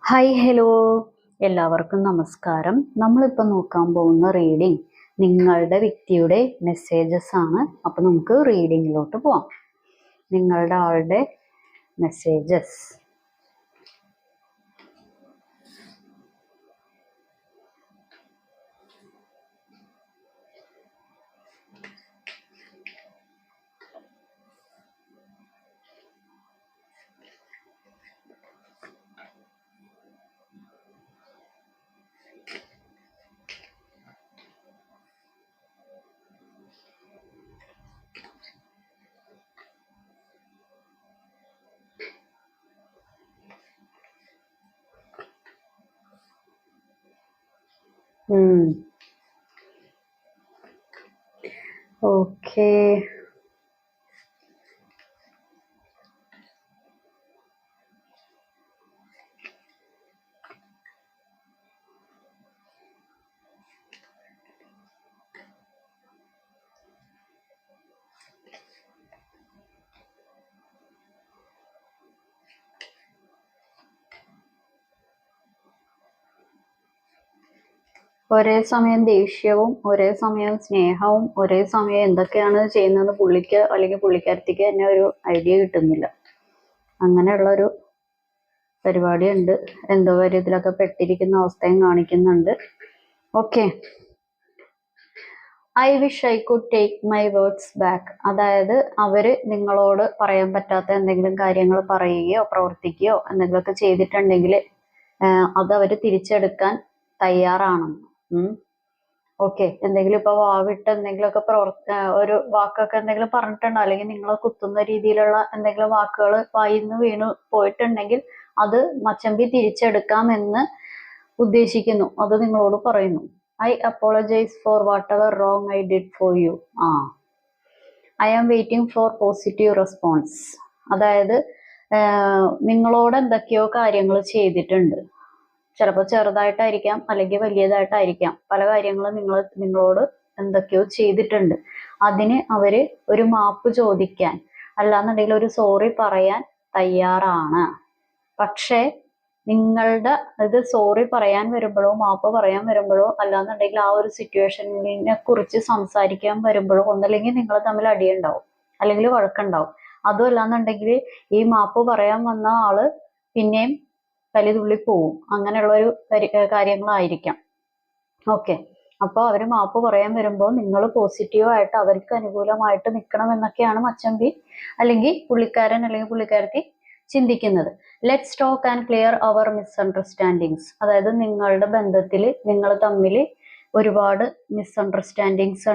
Hi hello, എല്ലാവർക്കും നമസ്കാരം. നമ്മളിപ്പോൾ നോക്കാൻ പോകുന്ന റീഡിംഗ് നിങ്ങളുടെ വ്യക്തിയുടെ മെസ്സേജസ് ആണ്. അപ്പോൾ നമുക്ക് റീഡിങ്ങിലോട്ട് പോവാം. നിങ്ങളുടെ ആളുടെ മെസ്സേജസ്. ഓക്കേ, ഒരേ സമയം ദേഷ്യവും ഒരേ സമയം സ്നേഹവും ഒരേ സമയം എന്തൊക്കെയാണ് ചെയ്യുന്നത് പുള്ളിക്ക് അല്ലെങ്കിൽ പുള്ളിക്കാരത്തിക്ക് തന്നെ ഒരു ഐഡിയ കിട്ടുന്നില്ല. അങ്ങനെയുള്ളൊരു പരിപാടി ഉണ്ട്. എന്തോ കാര്യത്തിലൊക്കെ പെട്ടിരിക്കുന്ന അവസ്ഥയും കാണിക്കുന്നുണ്ട്. Okay, I wish I could take my words back. അതായത് അവര് നിങ്ങളോട് പറയാൻ പറ്റാത്ത എന്തെങ്കിലും കാര്യങ്ങൾ പറയുകയോ പ്രവർത്തിക്കുകയോ എന്തെങ്കിലുമൊക്കെ ചെയ്തിട്ടുണ്ടെങ്കിൽ അത് അവര് തിരിച്ചെടുക്കാൻ തയ്യാറാണെന്ന്. ഓക്കെ, എന്തെങ്കിലും ഇപ്പൊ വാവിട്ട് എന്തെങ്കിലുമൊക്കെ ഒരു വാക്കൊക്കെ എന്തെങ്കിലും പറഞ്ഞിട്ടുണ്ടോ, അല്ലെങ്കിൽ നിങ്ങളെ കുത്തുന്ന രീതിയിലുള്ള എന്തെങ്കിലും വാക്കുകൾ വായിന്ന് വീണു പോയിട്ടുണ്ടെങ്കിൽ അത് മച്ചമ്പി തിരിച്ചെടുക്കാമെന്ന് ഉദ്ദേശിക്കുന്നു. അത് നിങ്ങളോട് പറയുന്നു. I apologise for what ever wrong I did for you. I am waiting for positive response. അതായത് നിങ്ങളോട് എന്തൊക്കെയോ കാര്യങ്ങൾ ചെയ്തിട്ടുണ്ട്. ചിലപ്പോൾ ചെറുതായിട്ടായിരിക്കാം, അല്ലെങ്കിൽ വലിയതായിട്ടായിരിക്കാം. പല കാര്യങ്ങളും നിങ്ങളോട് എന്തൊക്കെയോ ചെയ്തിട്ടുണ്ട്. അതിന് അവര് ഒരു മാപ്പ് ചോദിക്കാൻ, അല്ലാന്നുണ്ടെങ്കിൽ ഒരു സോറി പറയാൻ തയ്യാറാണ്. പക്ഷേ നിങ്ങളുടെ ഇത് സോറി പറയാൻ വരുമ്പോഴോ മാപ്പ് പറയാൻ വരുമ്പോഴോ അല്ലാന്നുണ്ടെങ്കിൽ ആ ഒരു സിറ്റുവേഷനെ കുറിച്ച് സംസാരിക്കാൻ വരുമ്പോഴോ ഒന്നല്ലെങ്കിൽ നിങ്ങൾ തമ്മിൽ അടിയുണ്ടാവും, അല്ലെങ്കിൽ വഴക്കുണ്ടാവും. അതും അല്ലാന്നുണ്ടെങ്കിൽ ഈ മാപ്പ് പറയാൻ വന്ന ആള് പിന്നെയും കലിതുള്ളി പോവും. അങ്ങനെയുള്ള ഒരു കാര്യങ്ങളായിരിക്കാം. ഓക്കെ, അപ്പോൾ അവര് മാപ്പ് പറയാൻ വരുമ്പോൾ നിങ്ങൾ പോസിറ്റീവായിട്ട് അവർക്ക് അനുകൂലമായിട്ട് നിൽക്കണം എന്നൊക്കെയാണ് മച്ചമ്പി അല്ലെങ്കിൽ പുള്ളിക്കാരൻ അല്ലെങ്കിൽ പുള്ളിക്കാരത്തി ചിന്തിക്കുന്നത്. Let's talk and clear our misunderstandings. അതായത് നിങ്ങളുടെ ബന്ധത്തിൽ നിങ്ങൾ തമ്മിൽ ഒരുപാട് മിസ്അണ്ടർസ്റ്റാൻഡിങ്സ്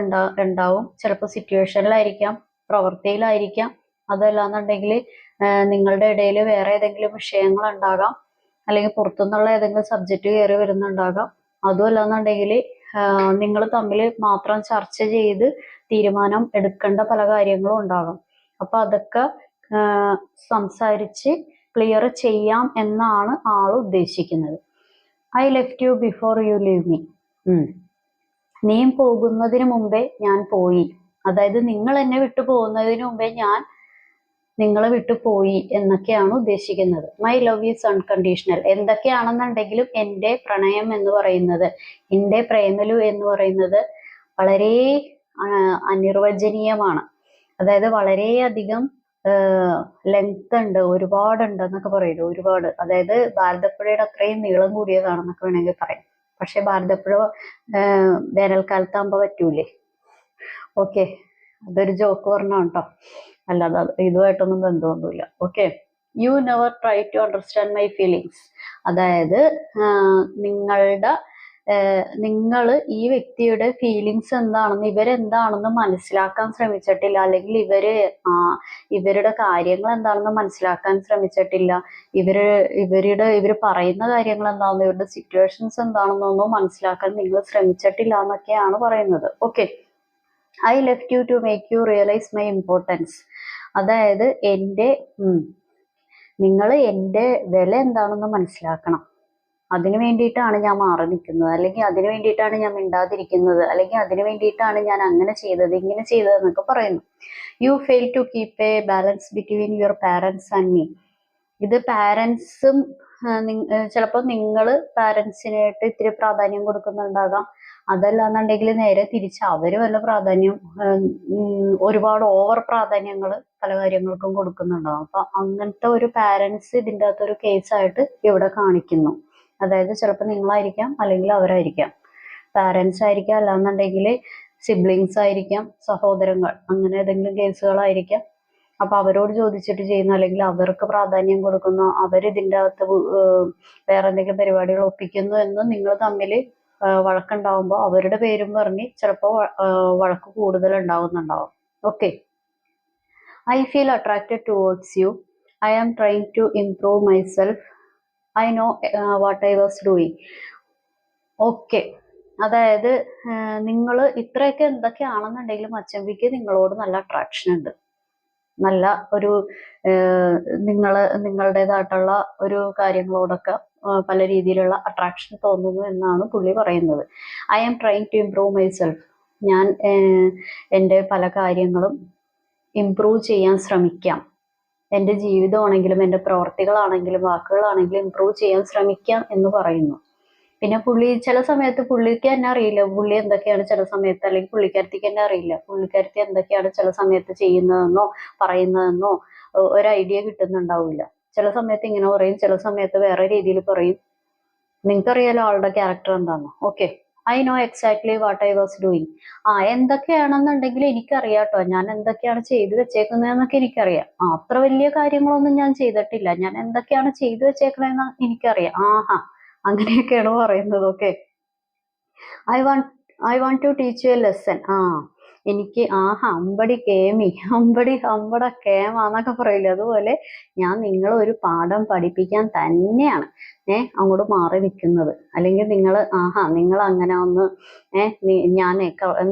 ഉണ്ടാവും. ചിലപ്പോൾ സിറ്റുവേഷനിലായിരിക്കാം, പ്രവൃത്തിയിലായിരിക്കാം, അതല്ലാന്നുണ്ടെങ്കിൽ നിങ്ങളുടെ ഇടയിൽ വേറെ ഏതെങ്കിലും വിഷയങ്ങൾ ഉണ്ടാകാം, അല്ലെങ്കിൽ പുറത്തുനിന്നുള്ള ഏതെങ്കിലും സബ്ജക്റ്റ് കയറി വരുന്നുണ്ടാകാം. അതും അല്ലാന്നുണ്ടെങ്കിൽ നിങ്ങൾ തമ്മിൽ മാത്രം ചർച്ച ചെയ്ത് തീരുമാനം എടുക്കേണ്ട പല കാര്യങ്ങളും ഉണ്ടാകാം. അപ്പൊ അതൊക്കെ സംസാരിച്ച് ക്ലിയർ ചെയ്യാം എന്നാണ് ആൾ ഉദ്ദേശിക്കുന്നത്. I left U before you leave me. നീ പോകുന്നതിന് മുമ്പേ ഞാൻ പോയി. അതായത് നിങ്ങൾ എന്നെ വിട്ടു പോകുന്നതിന് മുമ്പേ ഞാൻ നിങ്ങളെ വിട്ടു പോയി എന്നൊക്കെയാണ് ഉദ്ദേശിക്കുന്നത്. My love is unconditional. എന്തൊക്കെയാണെന്നുണ്ടെങ്കിലും എൻ്റെ പ്രണയം എന്ന് പറയുന്നത്, എൻ്റെ പ്രേമലു എന്ന് പറയുന്നത് വളരെ അനിർവചനീയമാണ്. അതായത് വളരെയധികം ലെങ്ത് ഉണ്ട്, ഒരുപാടുണ്ട് എന്നൊക്കെ പറയില്ല, ഒരുപാട്. അതായത് ഭാരതപ്പുഴയുടെ അത്രയും നീളം കൂടിയതാണെന്നൊക്കെ വേണമെങ്കിൽ പറയാം. പക്ഷെ ഭാരതപ്പുഴ വേനൽക്കാലത്താകുമ്പോൾ പറ്റൂലേ. ഓക്കെ, അതൊരു ജോക്ക് പറഞ്ഞാണ് കേട്ടോ, അല്ലാതെ ഇതുമായിട്ടൊന്നും ബന്ധമൊന്നുമില്ല. Okay, you never try to understand my feelings. അതായത് നിങ്ങൾ ഈ വ്യക്തിയുടെ ഫീലിങ്സ് എന്താണെന്ന്, ഇവരെന്താണെന്ന് മനസ്സിലാക്കാൻ ശ്രമിച്ചിട്ടില്ല, അല്ലെങ്കിൽ ഇവരുടെ കാര്യങ്ങൾ എന്താണെന്ന് മനസ്സിലാക്കാൻ ശ്രമിച്ചിട്ടില്ല. ഇവർ പറയുന്ന കാര്യങ്ങൾ എന്താണെന്ന്, ഇവരുടെ സിറ്റുവേഷൻസ് എന്താണെന്നൊന്നും മനസ്സിലാക്കാൻ നിങ്ങൾ ശ്രമിച്ചിട്ടില്ല എന്നൊക്കെയാണ് പറയുന്നത്. Okay, I left you to make you realise my importance. അതായത് നിങ്ങൾ എൻ്റെ വില എന്താണെന്ന് മനസ്സിലാക്കണം. അതിനു വേണ്ടിയിട്ടാണ് ഞാൻ മാറി നിൽക്കുന്നത്, അല്ലെങ്കിൽ അതിനു വേണ്ടിയിട്ടാണ് ഞാൻ മിണ്ടാതിരിക്കുന്നത്, അല്ലെങ്കിൽ അതിനു വേണ്ടിയിട്ടാണ് ഞാൻ അങ്ങനെ ചെയ്തത് ഇങ്ങനെ ചെയ്തത് എന്നൊക്കെ പറയുന്നു. You fail to keep a balance between your parents and me. ഇത് പാരൻസും ചിലപ്പോൾ നിങ്ങൾ പാരൻസിനായിട്ട് ഇത്തിരി പ്രാധാന്യം കൊടുക്കുന്നുണ്ടാകാം. അതല്ലാന്നുണ്ടെങ്കിൽ നേരെ തിരിച്ച് അവര് വല്ല പ്രാധാന്യം ഒരുപാട് ഓവർ പ്രാധാന്യങ്ങൾ പല കാര്യങ്ങൾക്കും കൊടുക്കുന്നുണ്ടാവും. അപ്പൊ അങ്ങനത്തെ ഒരു പാരൻസ് ഇതിൻ്റെ അകത്തൊരു കേസായിട്ട് ഇവിടെ കാണിക്കുന്നു. അതായത് ചിലപ്പോൾ നിങ്ങളായിരിക്കാം, അല്ലെങ്കിൽ അവരായിരിക്കാം. പാരൻസ് ആയിരിക്കാം, അല്ലാന്നുണ്ടെങ്കിൽ സിബ്ലിങ്സ് ആയിരിക്കാം, സഹോദരങ്ങൾ, അങ്ങനെ ഏതെങ്കിലും കേസുകളായിരിക്കാം. അപ്പൊ അവരോട് ചോദിച്ചിട്ട് ചെയ്യുന്നു, അല്ലെങ്കിൽ അവർക്ക് പ്രാധാന്യം കൊടുക്കുന്നു, അവരിതിൻ്റെ അകത്ത് വേറെ എന്തെങ്കിലും പരിപാടികൾ ഒപ്പിക്കുന്നു എന്ന് നിങ്ങൾ തമ്മിൽ വഴക്കുണ്ടാവുമ്പോൾ അവരുടെ പേരും പറഞ്ഞ് ചിലപ്പോൾ വഴക്ക് കൂടുതൽ ഉണ്ടാവുന്നുണ്ടാവും. Okay. I feel attracted towards you. I am trying to improve myself. I know what I was doing. Okay. അതായത് നിങ്ങൾ ഇത്രയൊക്കെ എന്തൊക്കെയാണെന്നുണ്ടെങ്കിലും അച്ചമ്പിക്ക് നിങ്ങളോട് നല്ല അട്രാക്ഷൻ ഉണ്ട്. നല്ല ഒരു നിങ്ങളുടേതായിട്ടുള്ള ഒരു കാര്യങ്ങളോടൊക്കെ പല രീതിയിലുള്ള അട്രാക്ഷൻ തോന്നുന്നു എന്നാണ് പുള്ളി പറയുന്നത്. I am trying to improve myself. ഞാൻ എൻ്റെ പല കാര്യങ്ങളും ഇംപ്രൂവ് ചെയ്യാൻ ശ്രമിക്കാം. എൻ്റെ ജീവിതമാണെങ്കിലും എൻ്റെ പ്രവർത്തികളാണെങ്കിലും വാക്കുകളാണെങ്കിലും ഇംപ്രൂവ് ചെയ്യാൻ ശ്രമിക്കാം എന്ന് പറയുന്നു. പിന്നെ പുള്ളി ചില സമയത്ത് പുള്ളിക്ക് തന്നെ അറിയില്ല പുള്ളി എന്തൊക്കെയാണ് ചില സമയത്ത്, അല്ലെങ്കിൽ പുള്ളിക്കാരത്തിക്ക് തന്നെ അറിയില്ല പുള്ളിക്കാരത്തി എന്തൊക്കെയാണ് ചില സമയത്ത് ചെയ്യുന്നതെന്നോ പറയുന്നതെന്നോ ഒരു ഐഡിയ കിട്ടുന്നുണ്ടാവില്ല. ചില സമയത്ത് ഇങ്ങനെ പറയും, ചില സമയത്ത് വേറെ രീതിയിൽ പറയും. നിങ്ങൾക്കറിയാലോ ആളുടെ ക്യാരക്ടർ എന്താണെന്ന്. Okay. I know exactly what I was doing. എന്തൊക്കെയാണെന്നുണ്ടെങ്കിൽ എനിക്കറിയാട്ടോ, ഞാൻ എന്തൊക്കെയാണ് ചെയ്തു വെച്ചേക്കുന്നതെന്നൊക്കെ എനിക്കറിയാം. അത്ര വലിയ കാര്യങ്ങളൊന്നും ഞാൻ ചെയ്തിട്ടില്ല, ഞാൻ എന്തൊക്കെയാണ് ചെയ്തു വെച്ചേക്കണതെന്ന് എനിക്കറിയാം. അങ്ങനെയൊക്കെയാണ് പറയുന്നത്. Okay. I want to teach you a lesson. എനിക്ക് അമ്പടി കേമി, അമ്പട കേമാന്നൊക്കെ പറയില്ല, അതുപോലെ ഞാൻ നിങ്ങളെ ഒരു പാഠം പഠിപ്പിക്കാൻ തന്നെയാണ് അങ്ങോട്ട് മാറി നിൽക്കുന്നത്. അല്ലെങ്കിൽ നിങ്ങൾ അങ്ങനെ ഒന്ന്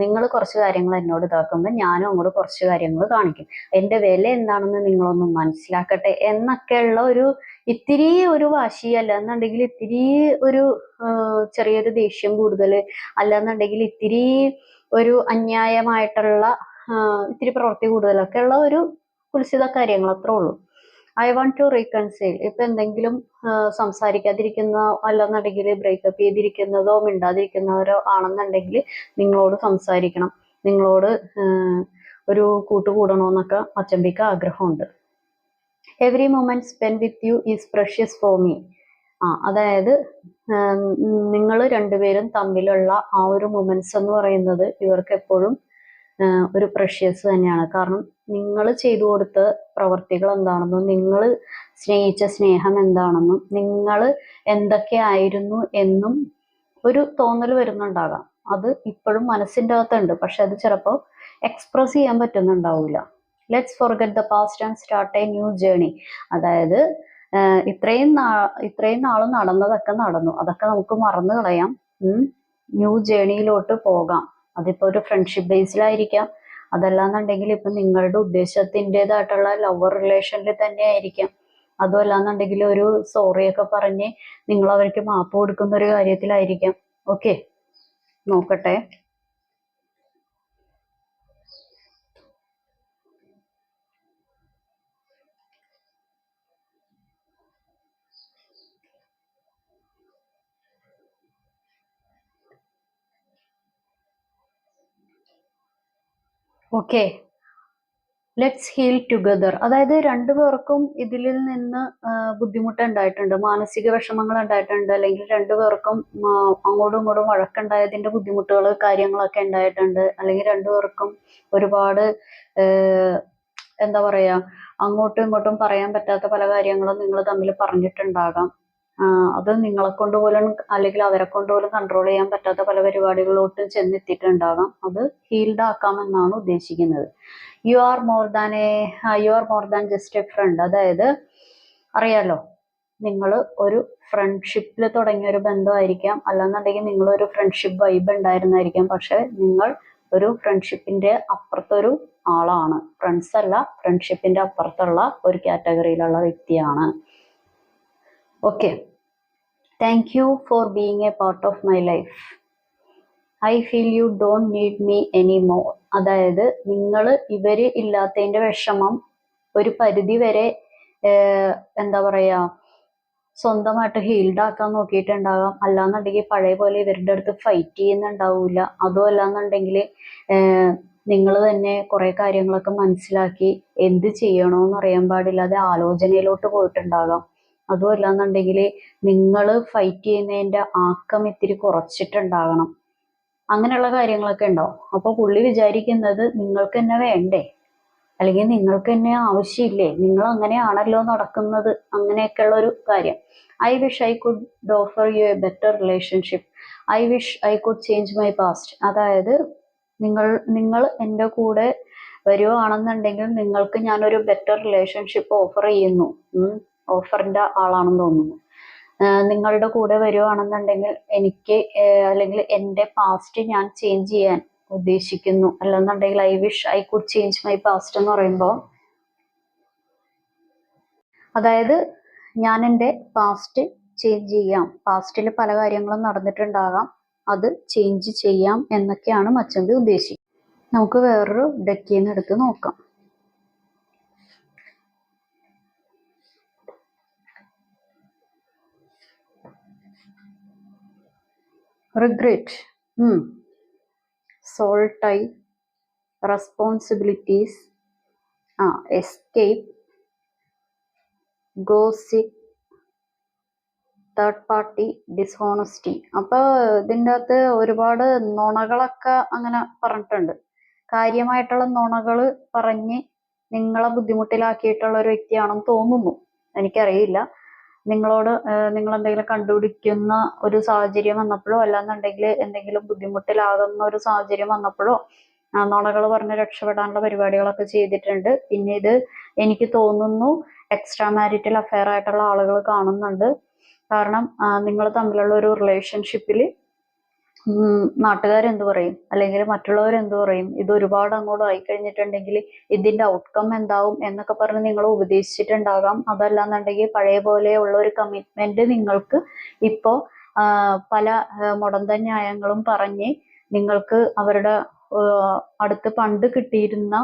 നിങ്ങൾ കുറച്ച് കാര്യങ്ങൾ എന്നോട് ഇതാക്കുമ്പോൾ ഞാനും അങ്ങോട്ട് കുറച്ച് കാര്യങ്ങൾ കാണിക്കും. എൻ്റെ വില എന്താണെന്ന് നിങ്ങളൊന്ന് മനസ്സിലാക്കട്ടെ എന്നൊക്കെയുള്ള ഒരു ഇത്തിരി ഒരു വാശി, അല്ലാന്നുണ്ടെങ്കിൽ ഇത്തിരി ഒരു ചെറിയൊരു ദേഷ്യം കൂടുതൽ, അല്ലാന്നുണ്ടെങ്കിൽ ഇത്തിരി ഒരു അന്യായമായിട്ടുള്ള ഇത്തിരി പ്രവൃത്തി കൂടുതലൊക്കെ ഉള്ള ഒരു കുൽസിത കാര്യങ്ങൾ, അത്രേ ഉള്ളൂ. I want to reconcile. ഇപ്പൊ എന്തെങ്കിലും സംസാരിക്കാതിരിക്കുന്ന, അല്ലെന്നുണ്ടെങ്കിൽ ബ്രേക്കപ്പ് ചെയ്തിരിക്കുന്നതോ മിണ്ടാതിരിക്കുന്നവരോ ആണെന്നുണ്ടെങ്കിൽ നിങ്ങളോട് സംസാരിക്കണം, നിങ്ങളോട് ഒരു കൂട്ടുകൂടണമെന്നൊക്കെ അച്ചമ്പിക്ക് ആഗ്രഹമുണ്ട്. Every moment spend with you is precious for me. അതായത് നിങ്ങൾ രണ്ടുപേരും തമ്മിലുള്ള ആ ഒരു മൊമെന്റ്സ് എന്ന് പറയുന്നത് ഇവർക്ക് എപ്പോഴും ഒരു പ്രഷ്യസ് തന്നെയാണ്. കാരണം നിങ്ങൾ ചെയ്തു കൊടുത്ത പ്രവർത്തികൾ എന്താണെന്നും, നിങ്ങൾ സ്നേഹിച്ച സ്നേഹം എന്താണെന്നും, നിങ്ങൾ എന്തൊക്കെയായിരുന്നു എന്നും ഒരു തോന്നൽ വരുന്നുണ്ടാകാം. അത് ഇപ്പോഴും മനസ്സിൻ്റെ അകത്തുണ്ട്, പക്ഷെ അത് ചിലപ്പോൾ എക്സ്പ്രസ് ചെയ്യാൻ പറ്റുന്നുണ്ടാവില്ല. Let's forget the past and start a new journey. അതായത് ഇത്രയും നാൾ നടന്നതൊക്കെ നടന്നു, അതൊക്കെ നമുക്ക് മറന്നു കളയാം. ന്യൂ ജേണിയിലോട്ട് പോകാം. അതിപ്പോ ഒരു ഫ്രണ്ട്ഷിപ്പ് ബേസിലായിരിക്കാം, അതല്ലാന്നുണ്ടെങ്കിൽ ഇപ്പൊ നിങ്ങളുടെ ഉദ്ദേശത്തിൻ്റെതായിട്ടുള്ള ലവർ റിലേഷനിൽ തന്നെ ആയിരിക്കാം, അതും അല്ലാന്നുണ്ടെങ്കിൽ ഒരു സോറിയൊക്കെ പറഞ്ഞ് നിങ്ങൾ അവർക്ക് മാപ്പ് കൊടുക്കുന്ന ഒരു കാര്യത്തിലായിരിക്കാം. ഓക്കെ, നോക്കട്ടെ. Okay, let's heal together. അതായത് രണ്ടുപേർക്കും ഇതിൽ നിന്ന് ബുദ്ധിമുട്ടുണ്ടായിട്ടുണ്ട്, മാനസിക വിഷമങ്ങൾ ഉണ്ടായിട്ടുണ്ട്, അല്ലെങ്കിൽ രണ്ടുപേർക്കും അങ്ങോട്ടും ഇങ്ങോട്ടും വഴക്കുണ്ടായതിന്റെ ബുദ്ധിമുട്ടുകൾ കാര്യങ്ങളൊക്കെ ഉണ്ടായിട്ടുണ്ട്, അല്ലെങ്കിൽ രണ്ടുപേർക്കും ഒരുപാട് എന്താ പറയാ അങ്ങോട്ടും ഇങ്ങോട്ടും പറയാൻ പറ്റാത്ത പല കാര്യങ്ങളും നിങ്ങൾ തമ്മിൽ പറഞ്ഞിട്ടുണ്ടാകാം. അത് നിങ്ങളെ കൊണ്ട് പോലും അല്ലെങ്കിൽ അവരെ കൊണ്ട് പോലും കൺട്രോൾ ചെയ്യാൻ പറ്റാത്ത പല പരിപാടികളിലോട്ട് ചെന്നെത്തിയിട്ടുണ്ടാകാം. അത് ഹീൽഡ് ആക്കാമെന്നാണ് ഉദ്ദേശിക്കുന്നത്. You are more than just a friend. അതായത് അറിയാലോ, നിങ്ങൾ ഒരു ഫ്രണ്ട്ഷിപ്പിൽ തുടങ്ങിയ ഒരു ബന്ധമായിരിക്കാം, അല്ലെന്നുണ്ടെങ്കിൽ നിങ്ങൾ ഒരു ഫ്രണ്ട്ഷിപ്പ് വൈബ് ഉണ്ടായിരുന്നായിരിക്കാം, പക്ഷെ നിങ്ങൾ ഒരു ഫ്രണ്ട്ഷിപ്പിന്റെ അപ്പുറത്തൊരു ആളാണ്. ഫ്രണ്ട്സ് അല്ല, ഫ്രണ്ട്ഷിപ്പിന്റെ അപ്പുറത്തുള്ള ഒരു കാറ്റഗറിയിലുള്ള വ്യക്തിയാണ്. Okay, thank you for being A part of my life. I feel you don't need me any more. അതായത് നിങ്ങൾ ഇവര് ഇല്ലാത്തതിന്റെ വിഷമം ഒരു പരിധി വരെ എന്താ പറയാ സ്വന്തമായിട്ട് ഹീൽഡ് ആക്കാൻ നോക്കിയിട്ടുണ്ടാകാം. അല്ലാന്നുണ്ടെങ്കിൽ പഴയ പോലെ ഇവരുടെ അടുത്ത് ഫൈറ്റ് ചെയ്യുന്നുണ്ടാവില്ല. അതും അല്ലാന്നുണ്ടെങ്കിൽ നിങ്ങൾ തന്നെ കുറെ കാര്യങ്ങളൊക്കെ മനസ്സിലാക്കി എന്ത് ചെയ്യണമെന്ന് അറിയാൻ പാടില്ലാതെ ആലോചനയിലോട്ട് പോയിട്ടുണ്ടാകാം. അതും അല്ലാന്നുണ്ടെങ്കിൽ നിങ്ങൾ ഫൈറ്റ് ചെയ്യുന്നതിന്റെ ആക്കം ഇത്തിരി കുറച്ചിട്ടുണ്ടാകണം. അങ്ങനെയുള്ള കാര്യങ്ങളൊക്കെ ഉണ്ടാവും. അപ്പൊ പുള്ളി വിചാരിക്കുന്നത് നിങ്ങൾക്ക് തന്നെ വേണ്ടേ, അല്ലെങ്കിൽ നിങ്ങൾക്ക് തന്നെ ആവശ്യമില്ലേ, നിങ്ങൾ അങ്ങനെയാണല്ലോ നടക്കുന്നത്, അങ്ങനെയൊക്കെയുള്ള ഒരു കാര്യം. I wish I could offer you a better relationship. I wish I could change my past. അതായത് നിങ്ങൾ എൻ്റെ കൂടെ വരുവാണെന്നുണ്ടെങ്കിൽ നിങ്ങൾക്ക് ഞാനൊരു ബെറ്റർ റിലേഷൻഷിപ്പ് ഓഫർ ചെയ്യുന്നു. ഓഫറിന്റെ ആളാണെന്ന് തോന്നുന്നു. നിങ്ങളുടെ കൂടെ വരുവാണെന്നുണ്ടെങ്കിൽ എനിക്ക് അല്ലെങ്കിൽ എൻ്റെ പാസ്റ്റ് ഞാൻ ചേഞ്ച് ചെയ്യാൻ ഉദ്ദേശിക്കുന്നു. അല്ലെന്നുണ്ടെങ്കിൽ I wish I could change my past എന്ന് പറയുമ്പോൾ അതായത് ഞാൻ എൻ്റെ പാസ്റ്റ് ചേഞ്ച് ചെയ്യാം, പാസ്റ്റിൽ പല കാര്യങ്ങളും നടന്നിട്ടുണ്ടാകാം, അത് ചേഞ്ച് ചെയ്യാം എന്നൊക്കെയാണ് മച്ചമ്പി ഉദ്ദേശിക്കുന്നത്. നമുക്ക് വേറൊരു ഡെക്കിൽ നിന്ന് എടുത്ത് നോക്കാം. Regret, soul tie, responsibilities, escape, gossip, third party, dishonesty. അപ്പൊ ഇതിൻ്റെ അകത്ത് ഒരുപാട് നുണകളൊക്കെ അങ്ങനെ പറഞ്ഞിട്ടുണ്ട്. കാര്യമായിട്ടുള്ള നുണകൾ പറഞ്ഞ് നിങ്ങളെ ബുദ്ധിമുട്ടിലാക്കിയിട്ടുള്ള ഒരു വ്യക്തിയാണെന്ന് തോന്നുന്നു. എനിക്കറിയില്ല. നിങ്ങളോട് നിങ്ങൾ എന്തെങ്കിലും കണ്ടുപിടിക്കുന്ന ഒരു സാഹചര്യം വന്നപ്പോഴോ അല്ലാന്നുണ്ടെങ്കിൽ എന്തെങ്കിലും ബുദ്ധിമുട്ടിലാകുന്ന ഒരു സാഹചര്യം വന്നപ്പോഴോ നുണകൾ പറഞ്ഞ് രക്ഷപ്പെടാനുള്ള പരിപാടികളൊക്കെ ചെയ്തിട്ടുണ്ട്. പിന്നെ ഇത് എനിക്ക് തോന്നുന്നു എക്സ്ട്രാ മാരിറ്റൽ അഫെയർ ആയിട്ടുള്ള ആളുകൾ കാണുന്നുണ്ട്. കാരണം നിങ്ങൾ തമ്മിലുള്ള ഒരു റിലേഷൻഷിപ്പിൽ നാട്ടുകാരെന്ത് പറയും, അല്ലെങ്കിൽ മറ്റുള്ളവരെന്ത് പറയും, ഇത് ഒരുപാട് അങ്ങോട്ട് ആയിക്കഴിഞ്ഞിട്ടുണ്ടെങ്കിൽ ഇതിന്റെ ഔട്ട്കം എന്താവും എന്നൊക്കെ പറഞ്ഞ് നിങ്ങൾ ഉപദേശിച്ചിട്ടുണ്ടാകാം. അതല്ലാന്നുണ്ടെങ്കിൽ പഴയ പോലെയുള്ള ഒരു കമ്മിറ്റ്മെന്റ് നിങ്ങൾക്ക് ഇപ്പോ പല മുടന്ത ന്യായങ്ങളും പറഞ്ഞ് നിങ്ങൾക്ക് അവരുടെ അടുത്ത് പണ്ട് കിട്ടിയിരുന്ന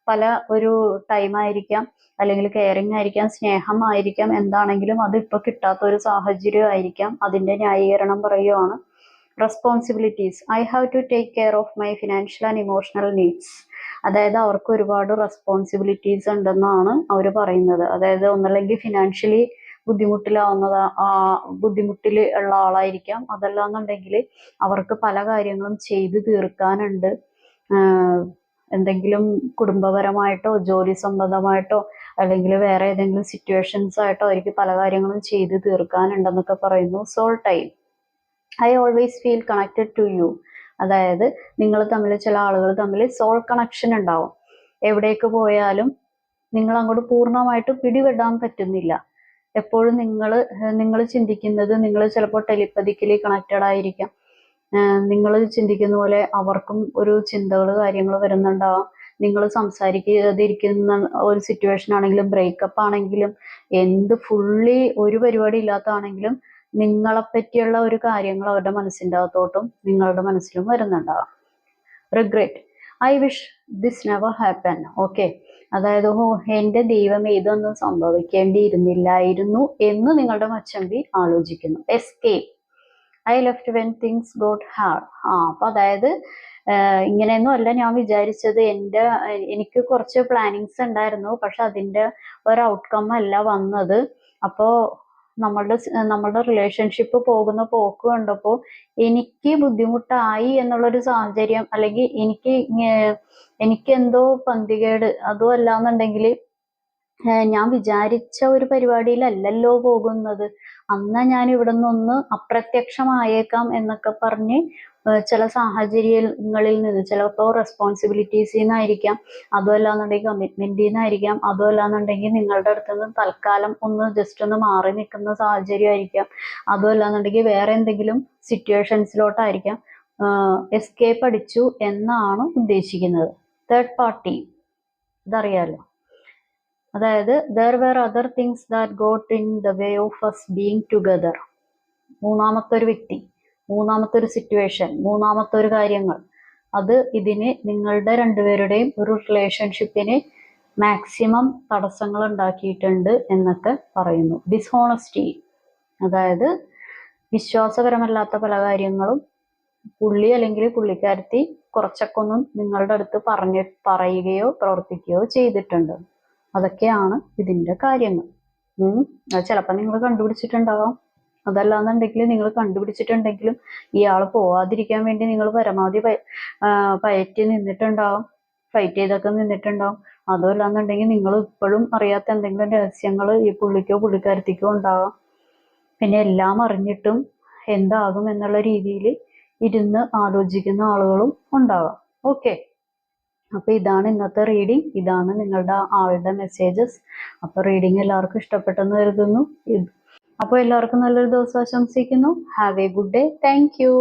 പല ഒരു ടൈം ആയിരിക്കാം, അല്ലെങ്കിൽ കെയറിങ് ആയിരിക്കാം, സ്നേഹമായിരിക്കാം, എന്താണെങ്കിലും അത് ഇപ്പൊ കിട്ടാത്ത ഒരു സാഹചര്യം ആയിരിക്കാം. അതിന്റെ ന്യായീകരണം പറയുവാണ്. Responsibilities, I have to take care of my financial and emotional needs. അതായത് അവർക്ക് ഒരുപാട് റെസ്പോൺസിബിലിറ്റീസ് ഉണ്ടെന്നാണ് അവർ പറയുന്നത്. അതായത് ഒന്നല്ലെങ്കിൽ ഫിനാൻഷ്യലി ബുദ്ധിമുട്ടിൽ ഉള്ള ആളായിരിക്കാം, അതല്ലാന്നുണ്ടെങ്കിൽ അവർക്ക് പല കാര്യങ്ങളും ചെയ്തു തീർക്കാനുണ്ട്. എന്തെങ്കിലും കുടുംബപരമായിട്ടോ ജോലി സംബന്ധമായിട്ടോ അല്ലെങ്കിൽ വേറെ ഏതെങ്കിലും സിറ്റുവേഷൻസ് ആയിട്ടോ അവർക്ക് പല കാര്യങ്ങളും ചെയ്തു തീർക്കാനുണ്ടെന്നൊക്കെ പറയുന്നു. Soul time, I always feel connected to you. അതായത് നിങ്ങൾ തമ്മിൽ, ചില ആളുകൾ തമ്മിൽ സോൾ കണക്ഷൻ ഉണ്ടാവും. എവിടേക്ക് പോയാലും നിങ്ങൾ അങ്ങോട്ട് പൂർണ്ണമായിട്ട് പിടിപെടാൻ പറ്റുന്നില്ല. എപ്പോഴും നിങ്ങൾ ചിന്തിക്കുന്നത്, നിങ്ങൾ ചിലപ്പോൾ ടെലിപ്പതിക്കലി കണക്റ്റഡ് ആയിരിക്കാം. നിങ്ങൾ ചിന്തിക്കുന്ന പോലെ അവർക്കും ഒരു ചിന്തകൾ കാര്യങ്ങൾ വരുന്നുണ്ടാവാം. നിങ്ങൾ സംസാരിക്കാതിരിക്കുന്ന ഒരു സിറ്റുവേഷൻ ആണെങ്കിലും, ബ്രേക്കപ്പ് ആണെങ്കിലും, എന്ത് ഫുള്ളി ഒരു പരിപാടി ഇല്ലാത്തതാണെങ്കിലും നിങ്ങളെപ്പറ്റിയുള്ള ഒരു കാര്യങ്ങൾ അവരുടെ മനസ്സിൻ്റെ അകത്തോട്ടും നിങ്ങളുടെ മനസ്സിലും വരുന്നുണ്ടാവാം. Regret, I wish this never happen. Okay, അതായത് എൻ്റെ ദൈവമേ ഇതൊന്നും സംഭവിക്കേണ്ടിയിരുന്നില്ലായിരുന്നു എന്ന് നിങ്ങളുടെ മച്ചമ്പി ആലോചിക്കുന്നു. Escape, I left when things got hard. അപ്പൊ അതായത് ഇങ്ങനെയൊന്നും അല്ല ഞാൻ വിചാരിച്ചത്, എനിക്ക് കുറച്ച് പ്ലാനിങ്സ് ഉണ്ടായിരുന്നു, പക്ഷെ അതിന്റെ ഒരു ഔട്ട്കം അല്ല വന്നത്. അപ്പോ നമ്മളുടെ റിലേഷൻഷിപ്പ് പോകുന്ന പോക്ക് കണ്ടപ്പോൾ എനിക്ക് ബുദ്ധിമുട്ടായി എന്നുള്ളൊരു സാഹചര്യം, അല്ലെങ്കിൽ എനിക്ക് എന്തോ പന്തികേട്, അതും അല്ലാന്നുണ്ടെങ്കിൽ ഞാൻ വിചാരിച്ച ഒരു പരിപാടിയിലല്ലല്ലോ പോകുന്നത്, അന്ന് ഞാൻ ഇവിടെ നിന്നൊന്ന് അപ്രത്യക്ഷമായേക്കാം എന്നൊക്കെ പറഞ്ഞ് ചില സാഹചര്യങ്ങളിൽ നിന്ന്, ചിലപ്പോൾ റെസ്പോൺസിബിലിറ്റീസിൽ നിന്നായിരിക്കാം, അതും അല്ലാന്നുണ്ടെങ്കിൽ കമ്മിറ്റ്മെന്റിൽ നിന്നായിരിക്കാം, അതും അല്ലാന്നുണ്ടെങ്കിൽ നിങ്ങളുടെ അടുത്ത് നിന്ന് തൽക്കാലം ഒന്ന് ജസ്റ്റ് ഒന്ന് മാറി നിൽക്കുന്ന സാഹചര്യമായിരിക്കാം, അതും അല്ലാന്നുണ്ടെങ്കിൽ വേറെ എന്തെങ്കിലും സിറ്റുവേഷൻസിലോട്ടായിരിക്കാം എസ്കേപ്പ് അടിച്ചു എന്നാണ് ഉദ്ദേശിക്കുന്നത്. തേർഡ് പാർട്ടി, ഇതറിയാലോ. അതായത് there were other things that got in the way of us being together. മൂന്നാമത്തെ ഒരു വ്യക്തി, മൂന്നാമത്തെ ഒരു സിറ്റുവേഷൻ, മൂന്നാമത്തെ ഒരു കാര്യങ്ങൾ, അത് ഇതിന് നിങ്ങളുടെ രണ്ടുപേരുടെയും ഒരു റിലേഷൻഷിപ്പിന് മാക്സിമം തടസ്സങ്ങൾ ഉണ്ടാക്കിയിട്ടുണ്ട് എന്നൊക്കെ പറയുന്നു. ഡിസ്ഹോണസ്റ്റി, അതായത് വിശ്വാസപരമല്ലാത്ത പല കാര്യങ്ങളും പുള്ളി അല്ലെങ്കിൽ പുള്ളിക്കാരത്തി കുറച്ചൊക്കെ ഒന്നും നിങ്ങളുടെ അടുത്ത് പറയുകയോ പ്രവർത്തിക്കുകയോ ചെയ്തിട്ടുണ്ട്. അതൊക്കെയാണ് ഇതിന്റെ കാര്യങ്ങൾ. അത് ചിലപ്പോൾ നിങ്ങൾ കണ്ടുപിടിച്ചിട്ടുണ്ടാവാം. അതല്ലാന്നുണ്ടെങ്കിൽ നിങ്ങൾ കണ്ടുപിടിച്ചിട്ടുണ്ടെങ്കിലും ഇയാൾ പോവാതിരിക്കാൻ വേണ്ടി നിങ്ങൾ പരമാവധി പയറ്റി നിന്നിട്ടുണ്ടാവും, ഫൈറ്റ് ചെയ്തൊക്കെ നിന്നിട്ടുണ്ടാവും. അതുമല്ലാന്നുണ്ടെങ്കിൽ നിങ്ങൾ ഇപ്പോഴും അറിയാത്ത എന്തെങ്കിലും രഹസ്യങ്ങൾ ഈ പുള്ളിക്കോ പുള്ളിക്കാരത്തിക്കോ ഉണ്ടാവാം. പിന്നെ എല്ലാം അറിഞ്ഞിട്ടും എന്താകും എന്നുള്ള രീതിയിൽ ഇരുന്ന് ആലോചിക്കുന്ന ആളുകളും ഉണ്ടാവാം. ഓക്കെ, അപ്പൊ ഇതാണ് ഇന്നത്തെ റീഡിംഗ്. ഇതാണ് നിങ്ങളുടെ ആളുടെ മെസ്സേജസ്. അപ്പൊ റീഡിംഗ് എല്ലാവർക്കും ഇഷ്ടപ്പെട്ടെന്ന് കരുതുന്നു. അപ്പോൾ എല്ലാവർക്കും നല്ലൊരു ദിവസം ആശംസിക്കുന്നു. Have A good day. Thank you.